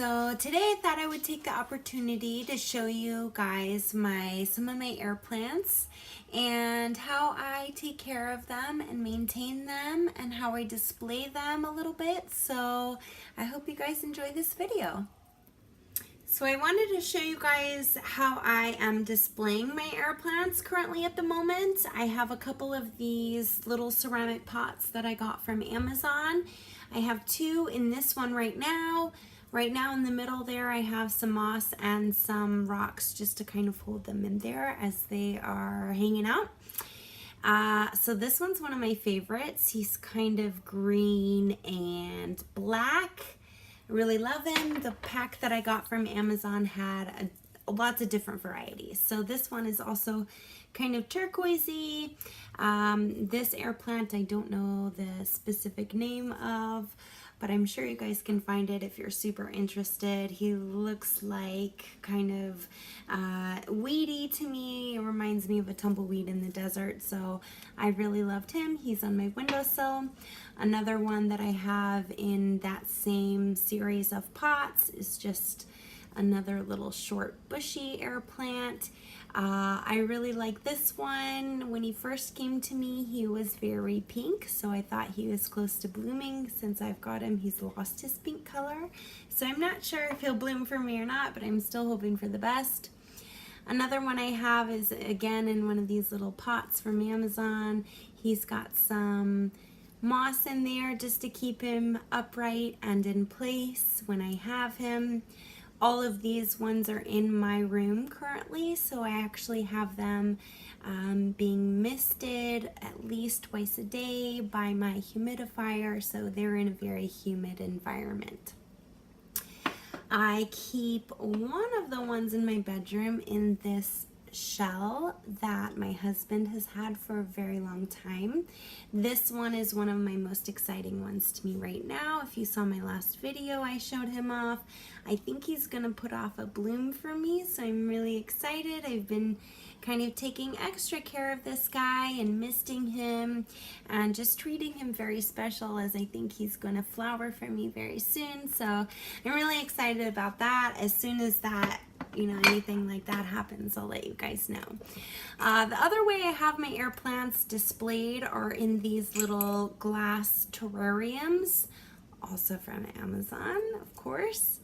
So today I thought I would take the opportunity to show you guys some of my air plants and how I take care of them and maintain them and how I display them a little bit. So I hope you guys enjoy this video. So I wanted to show you guys how I am displaying my air plants currently at the moment. I have a couple of these little ceramic pots that I got from Amazon. I have two in this one right now. Right now in the middle there I have some moss and some rocks just to kind of hold them in there as they are hanging out. So this one's one of my favorites. He's kind of green and black. I really love him. The pack that I got from Amazon had lots of different varieties. So this one is also kind of turquoisey. This air plant I don't know the specific name of, but I'm sure you guys can find it if you're super interested. He looks like kind of weedy to me. It reminds me of a tumbleweed in the desert, so I really loved him. He's on my windowsill. Another one that I have in that same series of pots is just another little short bushy air plant. I really like this one. When he first came to me, he was very pink, so I thought he was close to blooming. Since I've got him, he's lost his pink color. So I'm not sure if he'll bloom for me or not, but I'm still hoping for the best. Another one I have is again in one of these little pots from Amazon. He's got some moss in there just to keep him upright and in place when I have him. All of these ones are in my room currently, so I actually have them being misted at least twice a day by my humidifier, so they're in a very humid environment. I keep one of the ones in my bedroom in this shell that my husband has had for a very long time. This one is one of my most exciting ones to me right now. If you saw my last video, I showed him off. I think he's gonna put off a bloom for me, so I'm really excited. I've been kind of taking extra care of this guy and misting him and just treating him very special, as I think he's gonna flower for me very soon. So I'm really excited about that. As soon as that, anything like that happens, I'll let you guys know. The other way I have my air plants displayed are in these little glass terrariums, also from Amazon, of course.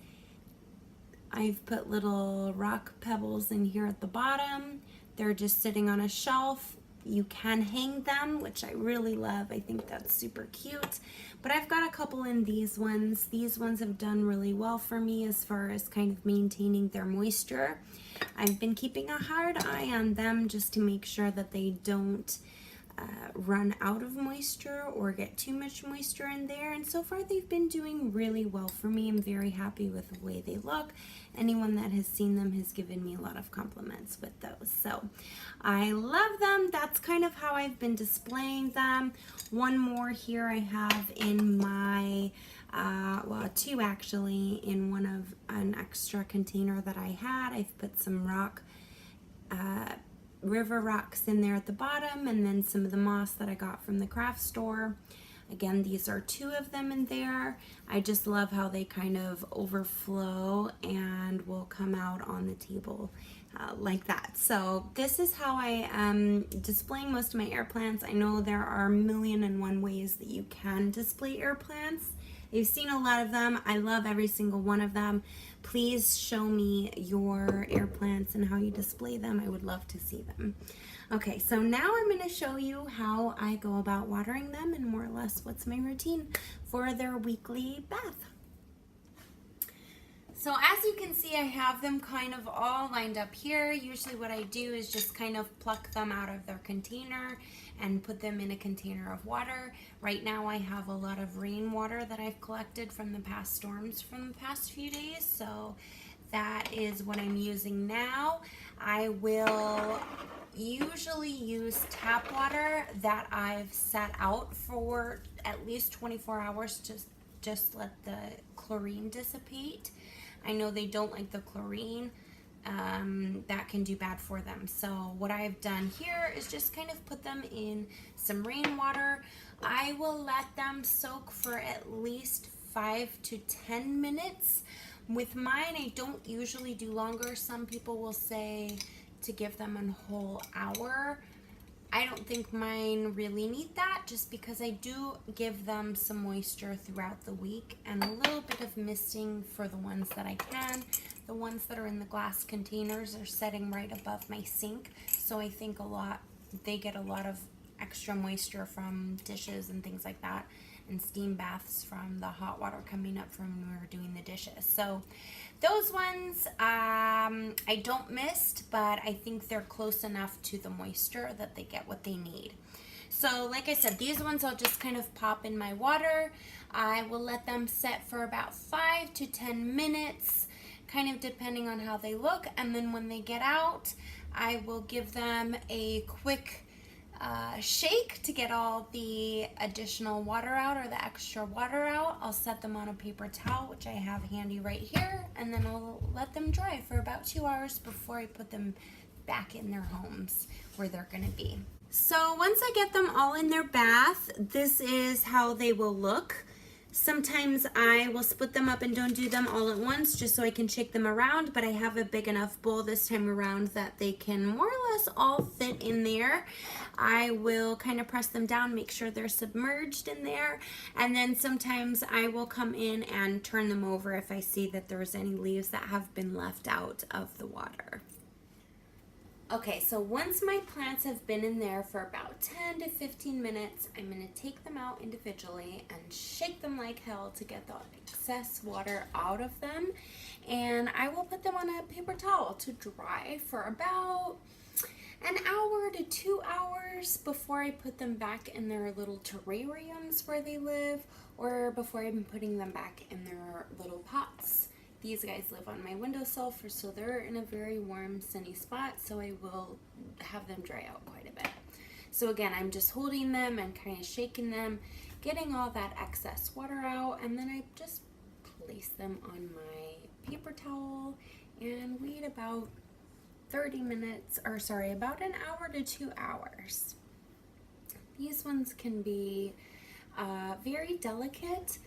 I've put little rock pebbles in here at the bottom. They're just sitting on a shelf. You can hang them, which I really love. I think that's super cute. But I've got a couple in these ones. These ones have done really well for me as far as kind of maintaining their moisture. I've been keeping a hard eye on them just to make sure that they don't run out of moisture or get too much moisture in there, and so far they've been doing really well for me. I'm very happy with the way they look. Anyone that has seen them has given me a lot of compliments with those, so I love them. That's kind of how I've been displaying them. One more here I have in my well, two actually, in one of an extra container that I had. I've put some river rocks in there at the bottom, and then some of the moss that I got from the craft store. Again, these are two of them in there. I just love how they kind of overflow and will come out on the table like that. So this is how I am displaying most of my air plants. I know there are a million and one ways that you can display air plants. You've seen a lot of them. I love every single one of them. Please show me your air plants and how you display them. I would love to see them. Okay, so now I'm going to show you how I go about watering them and more or less what's my routine for their weekly bath. So as you can see, I have them kind of all lined up here. Usually what I do is just kind of pluck them out of their container and put them in a container of water. Right now I have a lot of rainwater that I've collected from the past storms from the past few days, so that is what I'm using now. I will usually use tap water that I've set out for at least 24 hours to just let the chlorine dissipate. I know they don't like the chlorine. That can do bad for them. So what I've done here is just kind of put them in some rainwater. I will let them soak for at least 5 to 10 minutes With mine, I don't usually do longer. Some people will say to give them a whole hour. I don't think mine really need that, just because I do give them some moisture throughout the week and a little bit of misting for the ones that I can. The ones that are in the glass containers are setting right above my sink, so I think they get a lot of extra moisture from dishes and things like that, and steam baths from the hot water coming up from when we were doing the dishes. So those ones I don't mist, but I think they're close enough to the moisture that they get what they need. So like I said, these ones I'll just kind of pop in my water. I will let them set for about 5 to 10 minutes, kind of depending on how they look. And then when they get out, I will give them a quick shake to get all the additional water out, or the extra water out. I'll set them on a paper towel, which I have handy right here, and then I'll let them dry for about 2 hours before I put them back in their homes where they're gonna be. So once I get them all in their bath, this is how they will look. Sometimes I will split them up and don't do them all at once just so I can shake them around, but I have a big enough bowl this time around that they can more or less all fit in there. I will kind of press them down, make sure they're submerged in there, and then sometimes I will come in and turn them over if I see that there's any leaves that have been left out of the water. Okay, so once my plants have been in there for about 10 to 15 minutes, I'm going to take them out individually and shake them like hell to get the excess water out of them. And I will put them on a paper towel to dry for about an hour to 2 hours before I put them back in their little terrariums where they live, or before I'm putting them back in their little pots. These guys live on my windowsill, so they're in a very warm, sunny spot, so I will have them dry out quite a bit. So again, I'm just holding them and kind of shaking them, getting all that excess water out, and then I just place them on my paper towel and wait about 30 minutes, or sorry, about an hour to 2 hours. These ones can be very delicate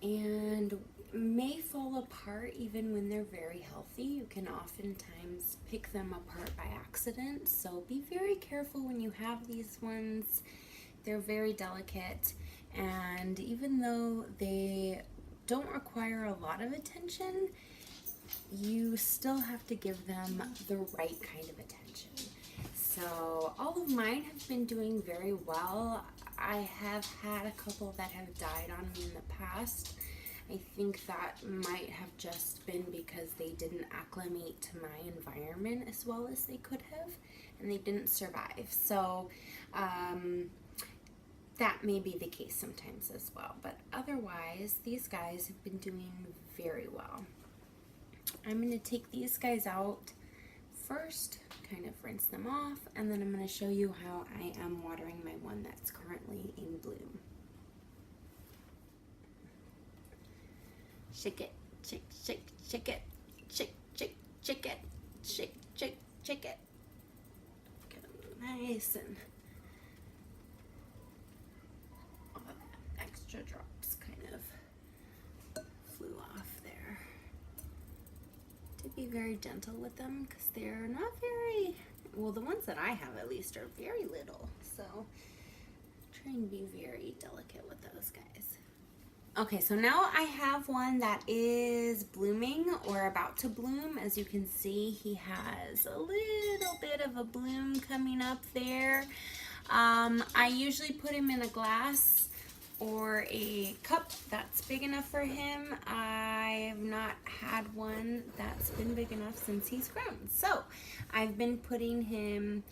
and may fall apart even when they're very healthy. You can oftentimes pick them apart by accident, so be very careful when you have these ones. They're very delicate, and even though they don't require a lot of attention, you still have to give them the right kind of attention. So all of mine have been doing very well. I have had a couple that have died on me in the past. I think that might have just been because they didn't acclimate to my environment as well as they could have, and they didn't survive. So that may be the case sometimes as well. But otherwise, these guys have been doing very well. I'm going to take these guys out first, kind of rinse them off, and then I'm going to show you how I am watering my one that's currently in bloom. Shake it, shake, shake, shake it, shake, shake, shake it, shake, shake, shake it. Get them nice, and all of that extra drops kind of flew off there. To be very gentle with them because they're not very, well, the ones that I have at least are very little, so try and be very delicate with those guys. Okay, so now I have one that is blooming or about to bloom. As you can see, he has a little bit of a bloom coming up there. I usually put him in a glass or a cup that's big enough for him. I've not had one that's been big enough since he's grown. So I've been putting him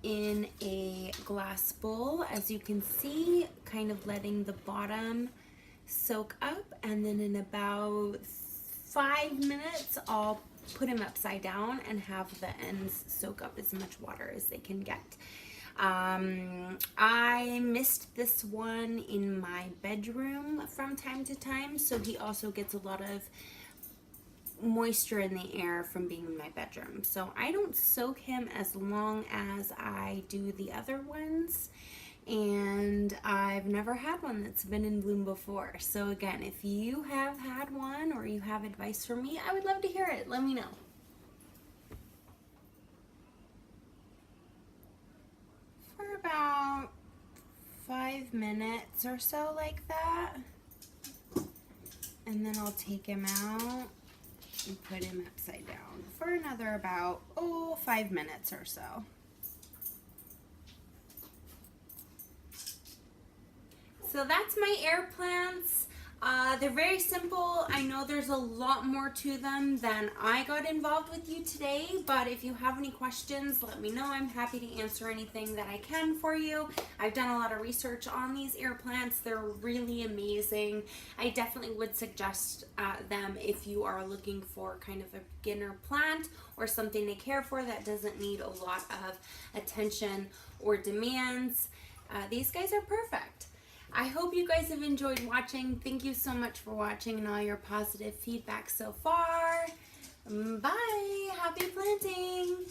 in a glass bowl, as you can see, kind of letting the bottom soak up, and then in about 5 minutes I'll put him upside down and have the ends soak up as much water as they can get. I mist this one in my bedroom from time to time, so he also gets a lot of moisture in the air from being in my bedroom. So I don't soak him as long as I do the other ones. and I've never had one that's been in bloom before. So again, if you have had one or you have advice for me, I would love to hear it. Let me know. For about 5 minutes or so, like that. And then I'll take him out and put him upside down for another about 5 minutes or so. So that's my air plants. They're very simple. I know there's a lot more to them than I got involved with you today, but if you have any questions, let me know. I'm happy to answer anything that I can for you. I've done a lot of research on these air plants. They're really amazing. I definitely would suggest them if you are looking for kind of a beginner plant or something to care for that doesn't need a lot of attention or demands. These guys are perfect. I hope you guys have enjoyed watching. Thank you so much for watching and all your positive feedback so far. Bye. Happy planting.